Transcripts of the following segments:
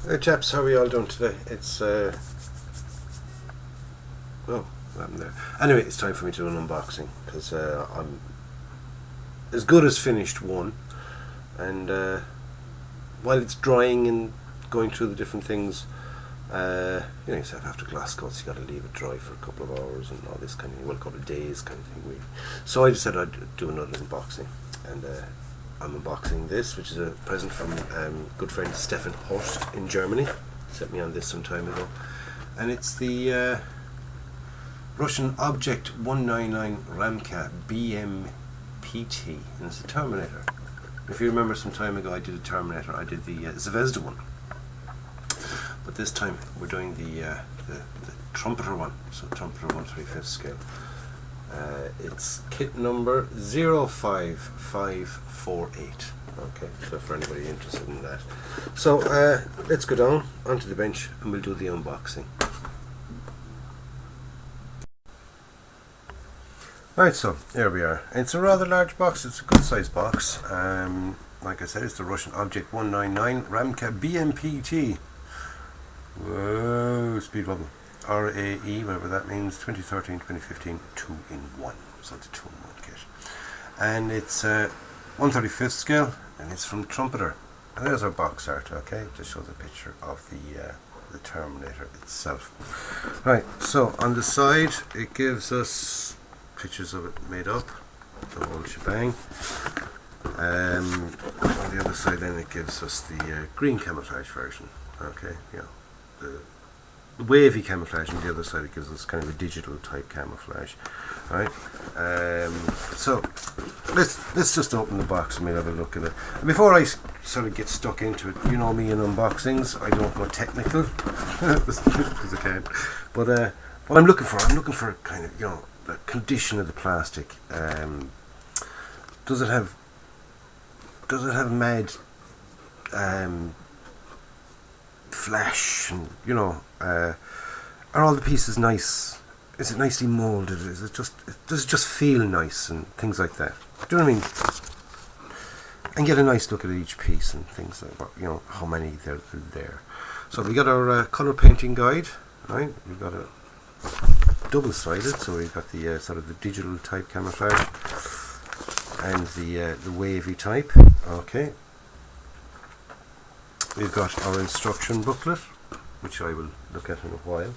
Hey chaps, how are we all doing today? It's oh, what happened there? Anyway, it's time for me to do an unboxing because I'm as good as finished one, and while it's drying and going through the different things, yourself after glass coats, you got to leave it dry for a couple of hours and all this kind of, well, a couple of days kind of thing. Really. So I decided I'd do another unboxing, and I'm unboxing this, which is a present from good friend Stefan Horst in Germany. Sent me on this some time ago, and it's the Russian Object 199 Ramka BMPT, and it's a Terminator. If you remember, some time ago I did a Terminator. I did the Zvezda one, but this time we're doing the Trumpeter one. So Trumpeter 1/35 scale. It's kit number 05548. Okay, so for anybody interested in that. So let's go down onto the bench and we'll do the unboxing. Right, so here we are. It's a rather large box. It's a good size box. Like I said, it's the Russian Object 199 Ramka BMPT. Whoa, speed bubble. RAE, whatever that means, 2013-2015, 2-in-1. So it's a 2-in-1 kit. And it's 1/35 scale, and it's from Trumpeter. And there's our box art, okay? Just shows a picture of the Terminator itself. Right, so on the side, it gives us pictures of it made up, the whole shebang. On the other side, then it gives us the green camouflage version, okay? The wavy camouflage. On the other side, it gives us kind of a digital type camouflage. Right. So let's just open the box and we'll have a look at it. And before I sort of get stuck into it, you know me in unboxings, I don't go technical because I can't. But what I'm looking for kind of, the condition of the plastic. Does it have mad flash, and are all the pieces nice? Is it nicely molded? Does it just feel nice and things like that? Do you know what I mean? And get a nice look at each piece and things like that, how many there are there. So we got our color painting guide, right? We've got a double-sided, so we've got the sort of the digital type camouflage and the wavy type. Okay. We've got our instruction booklet, which I will look at in a while.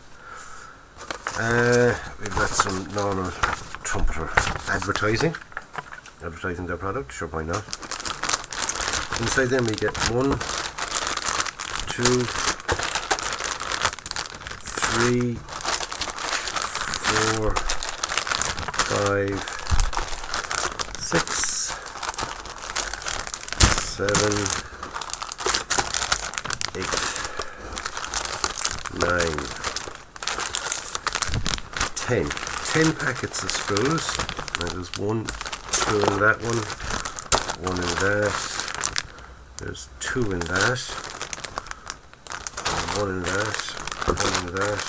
We've got some normal Trumpeter advertising their product, sure, why not. Inside then we get 1, 2, 3, 4, 5, 6, 7, 8, 9, 10 packets of spools. Now there's 1 spool in that one, 1 in that, there's 2 in that, 1 in that, 1 in that,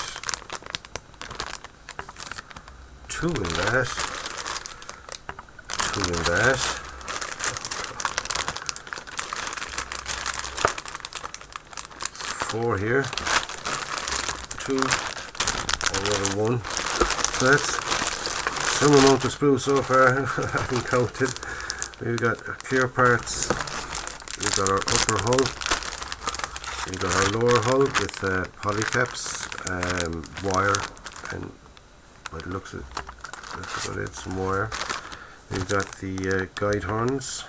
2 in that, 2 in that, 4 here, 2, another 1. So that's some amount of spruce so far. I haven't counted. We've got clear parts. We've got our upper hull. We've got our lower hull with polycaps, wire, and by the looks of it, that's about it. Some wire. We've got the guide horns.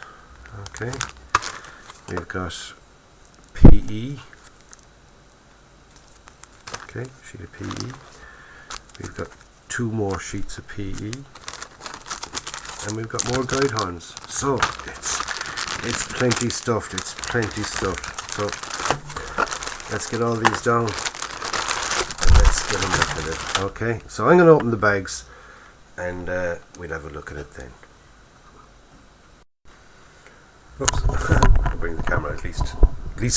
Okay. We've got PE. Okay, sheet of PE. We've got 2 more sheets of PE, and we've got more guide horns. So it's plenty stuffed. It's plenty stuffed. So let's get all these down and let's get them look at it. Okay, so I'm going to open the bags and we'll have a look at it then. Oops. I'll bring the camera at least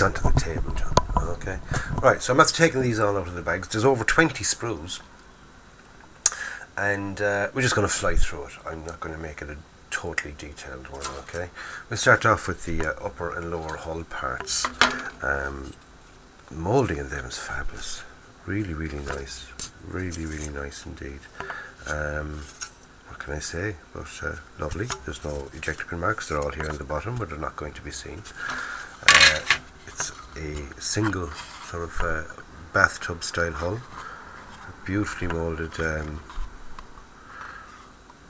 onto the table, John. Okay. Right, so I'm after taking these all out of the bags. There's over 20 sprues. And we're just going to fly through it. I'm not going to make it a totally detailed one, okay? We'll start off with the upper and lower hull parts. moulding in them is fabulous. Really, really nice. Really, really nice indeed. What can I say? But lovely. There's no ejector pin marks. They're all here on the bottom, but they're not going to be seen. It's a single sort of bathtub style hull. Beautifully moulded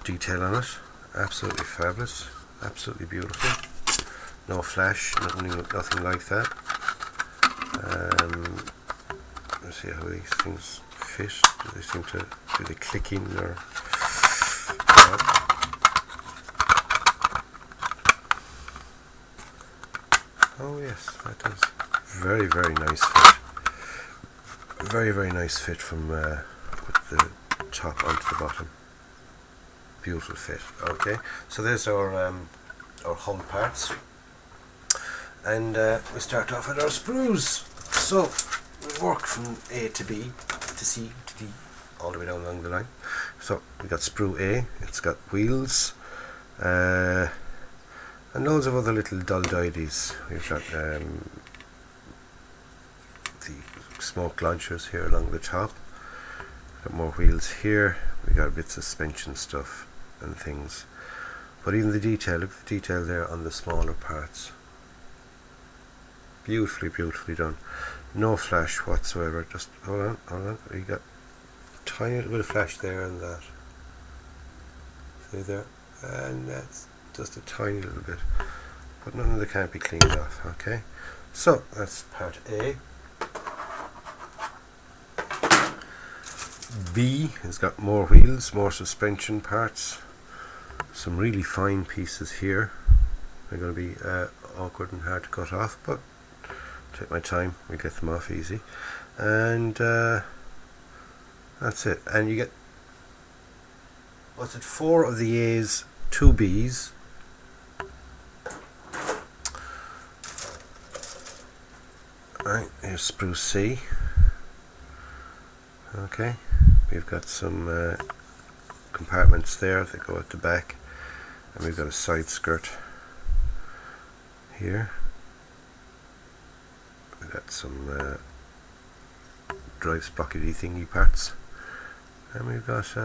detail on it. Absolutely fabulous. Absolutely beautiful. No flash. Nothing like that. Let's see how these things fit. Do they click in or? Oh yes, that does. Very, very nice fit. Very, very nice fit from with the top onto the bottom. Beautiful fit. Okay, so there's our hull parts, and we start off with our sprues. So we work from A to B to C to D, all the way down along the line. So we got sprue A. It's got wheels. And loads of other little dull-didies. We've got the smoke launchers here along the top. Got more wheels here. We got a bit of suspension stuff and things. But even the detail, look at the detail there on the smaller parts. Beautifully, beautifully done. No flash whatsoever. Just hold on. We got a tiny little bit of flash there and that. See there? And that's just a tiny little bit, but none of them can't be cleaned off. Okay, so that's part A. B has got more wheels, more suspension parts, some really fine pieces here. They're going to be awkward and hard to cut off, but take my time, we get them off easy. And that's it. And you get, what's it, 4 of the A's, 2 B's. Right, here's sprue C. Okay, we've got some compartments there that go at the back, and we've got a side skirt here. We've got some drive sprockety thingy parts, and we've got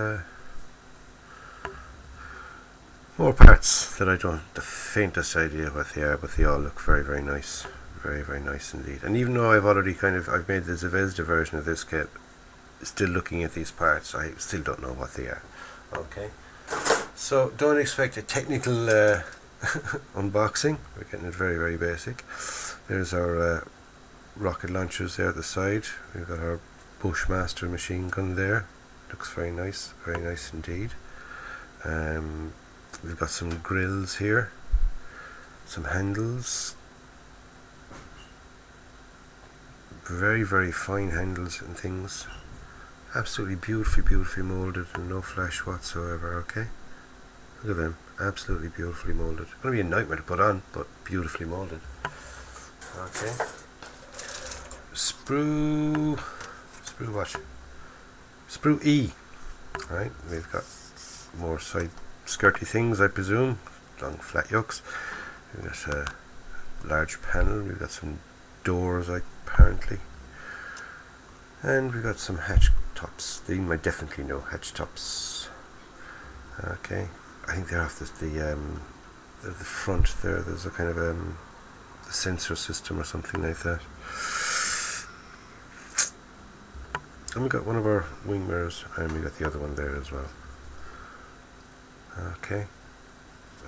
more parts that I don't have the faintest idea what they are, but they all look very, very nice. Very, very nice indeed. And even though I've made the Zvezda version of this kit, still looking at these parts, I still don't know what they are. Okay, so don't expect a technical unboxing. We're getting it very, very basic. There's our rocket launchers there at the side. We've got our Bushmaster machine gun there. Looks very nice indeed. We've got some grills here, some handles. Very, very fine handles and things. Absolutely beautifully moulded and no flash whatsoever. Okay, look at them. Absolutely beautifully moulded. Going to be a nightmare to put on, but beautifully moulded. Okay. Sprue what? Sprue E. Right. We've got more side skirty things, I presume. Long flat yokes. We've got a large panel. We've got some doors, apparently, and we've got some hatch tops. They might definitely know hatch tops. Okay, I think they're off the front there. There's a kind of a sensor system or something like that. And we got one of our wing mirrors, and we got the other one there as well. Okay,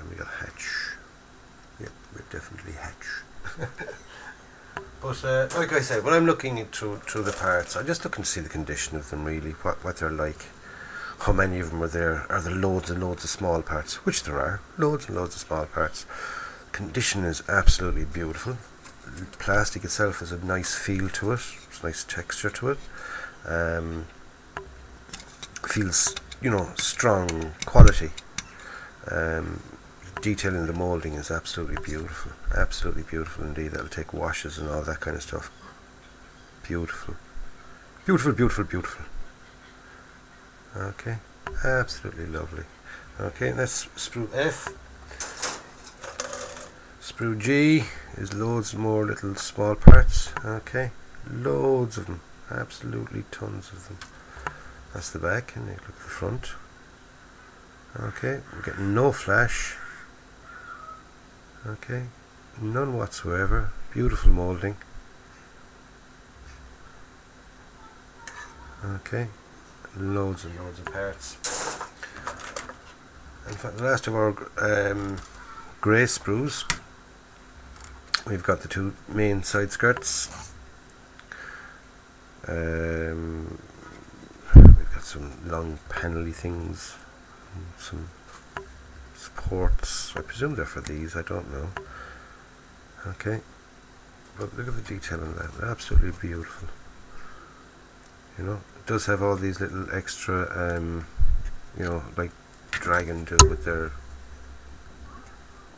and we got hatch. Yep, we're definitely hatch. But like I said, when I'm looking through the parts, I just look and see the condition of them, really, what they're like, how many of them are there. Are there loads and loads of small parts? Which there are, loads and loads of small parts. Condition is absolutely beautiful. The plastic itself has a nice feel to it. It's a nice texture to it. Feels, strong quality. Detail in the moulding is absolutely beautiful indeed. That'll take washes and all that kind of stuff. Beautiful. Okay, absolutely lovely. Okay, that's sprue F. Sprue G is loads more little small parts. Okay, loads of them, absolutely tons of them. That's the back, and look at the front. Okay, we're getting no flash. Okay, none whatsoever. Beautiful moulding. Okay, loads and loads of parts. In fact, the last of our grey sprues, we've got the two main side skirts. We've got some long panelly things, some supports. I presume they're for these, I don't know. Okay, but look at the detail on that, they're absolutely beautiful. You know, it does have all these little extra, you know, like Dragon do with their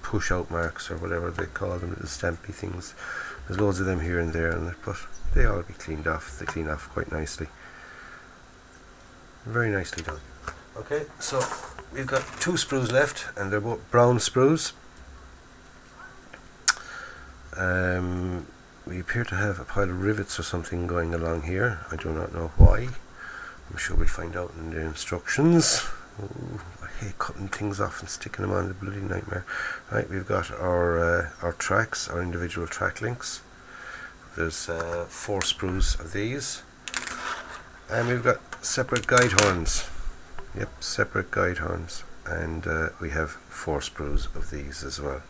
push out marks or whatever they call them, little stampy things. There's loads of them here and there, but they all be cleaned off. They clean off quite nicely. Very nicely done. Okay, so we've got two sprues left, and they're both brown sprues. We appear to have a pile of rivets or something going along here. I do not know why. I'm sure we'll find out in the instructions. Ooh, I hate cutting things off and sticking them on, the bloody nightmare. Right, we've got our tracks, our individual track links. There's 4 sprues of these, and we've got separate guide horns. Yep, separate guide horns, and we have 4 sprues of these as well.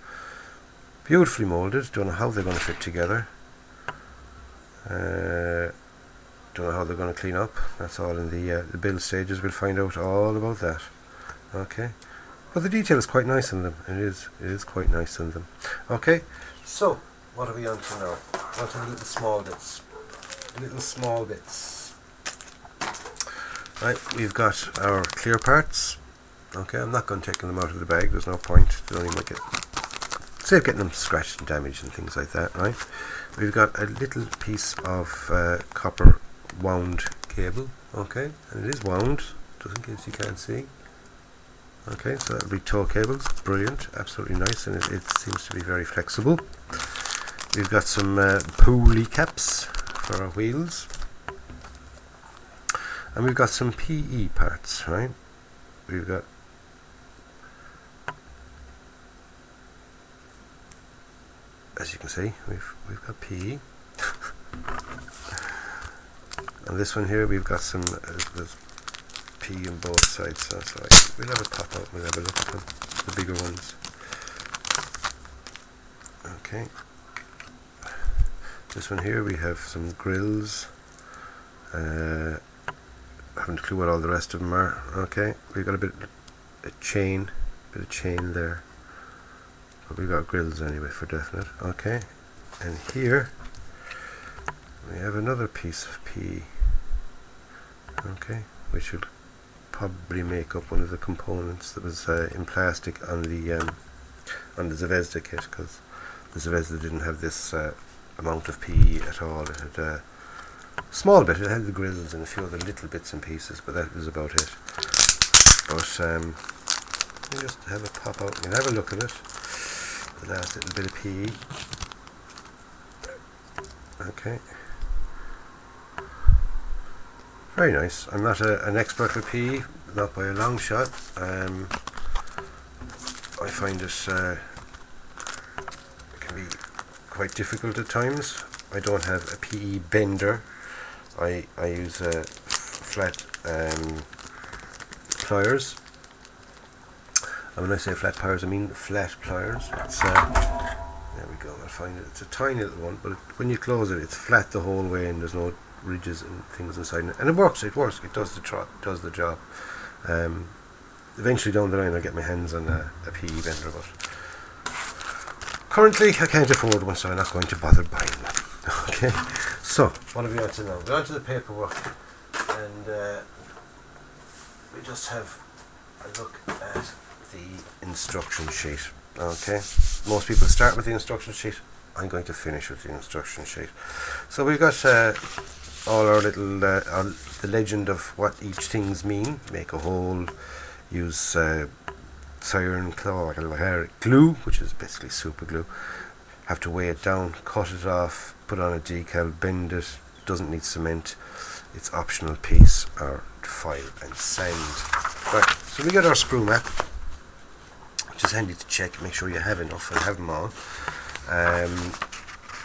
Beautifully moulded. Don't know how they're going to fit together. Don't know how they're going to clean up. That's all in the build stages. We'll find out all about that. Okay, but the detail is quite nice in them. It is quite nice in them. Okay, so what are we on to now? On to the little small bits. Little small bits. Right, we've got our clear parts. Okay, I'm not going to take them out of the bag. There's no point. They only make it. Save getting them scratched and damaged and things like that. Right. We've got a little piece of copper wound cable, okay, and it is wound, just in case you can't see. Okay, so that'll be tow cables, brilliant, absolutely nice, and it seems to be very flexible. We've got some pulley caps for our wheels, and we've got some PE parts, right? We've got as you can see, we've got PE. And this one here, we've got some there's P on both sides, so that's right. We'll have a pop out, we'll have a look at them, the bigger ones. Okay. This one here, we have some grills. I haven't a clue what all the rest of them are. Okay, we've got a bit of chain there. But we've got grills anyway for definite. Okay, and here we have another piece of PE. Okay, which will probably make up one of the components that was in plastic on the Zvezda kit, because the Zvezda didn't have this amount of PE at all. It had a small bit. It had the grills and a few other little bits and pieces, but that was about it. But we'll just have a pop out and have a look at it. The last little bit of PE. Okay. Very nice. I'm not an expert with PE, not by a long shot. I find it can be quite difficult at times. I don't have a PE bender. I use flat pliers. And when I say flat pliers, I mean flat pliers. It's there we go. I find it. It's a tiny little one, but when you close it, it's flat the whole way, and there's no ridges and things inside it. And it works. It works. It does the job. Eventually down the line, I'll get my hands on a PE bender, but currently I can't afford one, so I'm not going to bother buying one. Okay. So what are we on to now? We're on to the paperwork, and we just have a look at the instruction sheet. Okay, most people start with the instruction sheet. I'm going to finish with the instruction sheet. So we've got all our little the legend of what each things mean. Make a hole, use siren glue, which is basically super glue. Have to weigh it down, cut it off, put on a decal, bend it, doesn't need cement. It's optional piece or file and sand. Right, so we got our sprue map, which is handy to check, make sure you have enough and have them all.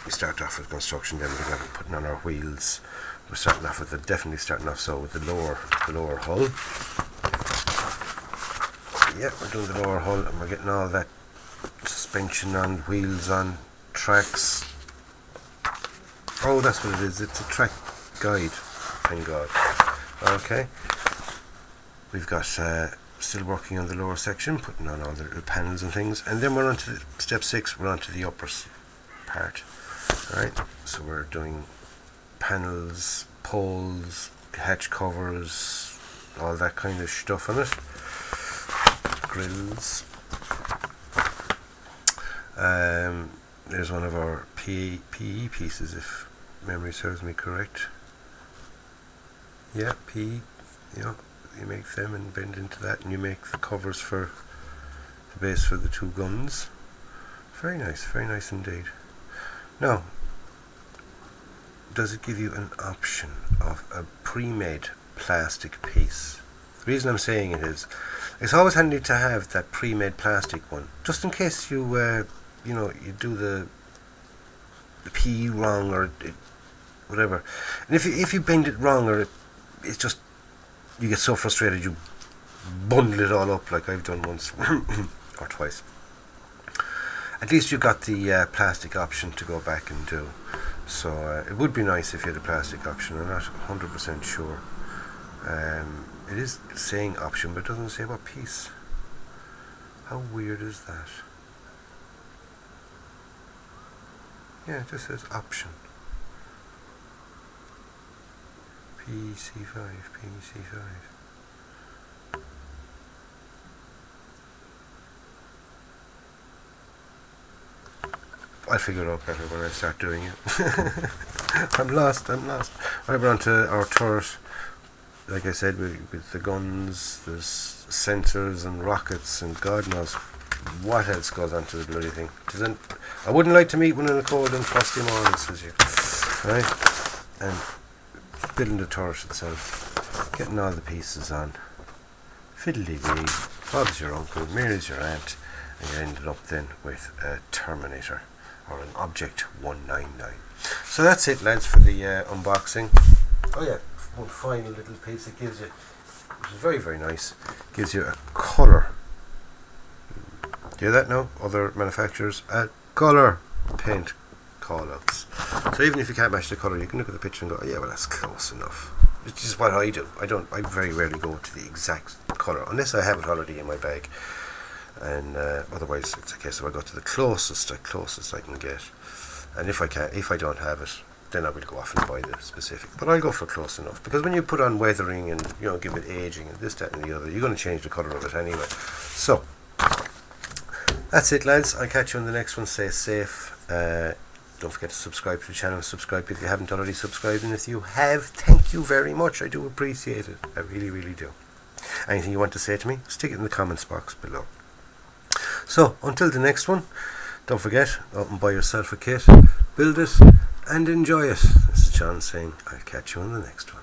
We start off with construction, then we're going to be putting on our wheels. We're starting off with definitely starting off so with the lower hull. Yeah, we're doing the lower hull and we're getting all that suspension on, wheels on, tracks. Oh, that's what it is. It's a track guide. Thank God. Okay. We've got still working on the lower section, putting on all the little panels and things, and then we're on to step 6. We're on to the upper part. Alright, so we're doing panels, poles, hatch covers, all that kind of stuff on it. Grills. There's one of our PE pieces, if memory serves me correct. Yeah, PE. You make them and bend into that, and you make the covers for the base for the 2 guns. Very nice indeed. Now, does it give you an option of a pre-made plastic piece? The reason I'm saying it is, it's always handy to have that pre-made plastic one, just in case you you do the PE wrong or whatever. And if you bend it wrong or it's just, you get so frustrated you bundle it all up like I've done once or twice. At least you've got the plastic option to go back and do. So it would be nice if you had a plastic option. I'm not 100% sure. It is saying option, but it doesn't say what piece. How weird is that? Yeah, it just says option. PC5. I'll figure it out better when I start doing it. I'm lost. Right, we're on to our turret. Like I said, with the guns, there's sensors and rockets and God knows what else goes onto the bloody thing. I wouldn't like to meet one in the cold and frosty morning, says you. Right? And building the turret itself, getting all the pieces on. Fiddly-dee, Bob's your uncle, Mary's your aunt, and you ended up then with a Terminator, or an Object 199. So that's it, lads, for the unboxing. Oh yeah, one final little piece it gives you, which is very, very nice, gives you a colour. Do you hear that now? Other manufacturers, a colour paint call-outs. So even if you can't match the colour, you can look at the picture and go, oh, yeah, well, that's close enough. Which is what I do. I very rarely go to the exact colour, unless I have it already in my bag. And otherwise, it's a case of I go to the closest I can get. And if I don't have it, then I will go off and buy the specific. But I'll go for close enough, because when you put on weathering and give it aging and this, that, and the other, you're going to change the colour of it anyway. So that's it, lads. I'll catch you on the next one. Stay safe. Don't forget to subscribe to the channel. Subscribe if you haven't already subscribed, and if you have, thank you very much. I do appreciate it. I really, really do. Anything you want to say to me, stick it in the comments box below. So until the next one, don't forget, go out and buy yourself a kit, build it and enjoy it. This is John saying I'll catch you on the next one.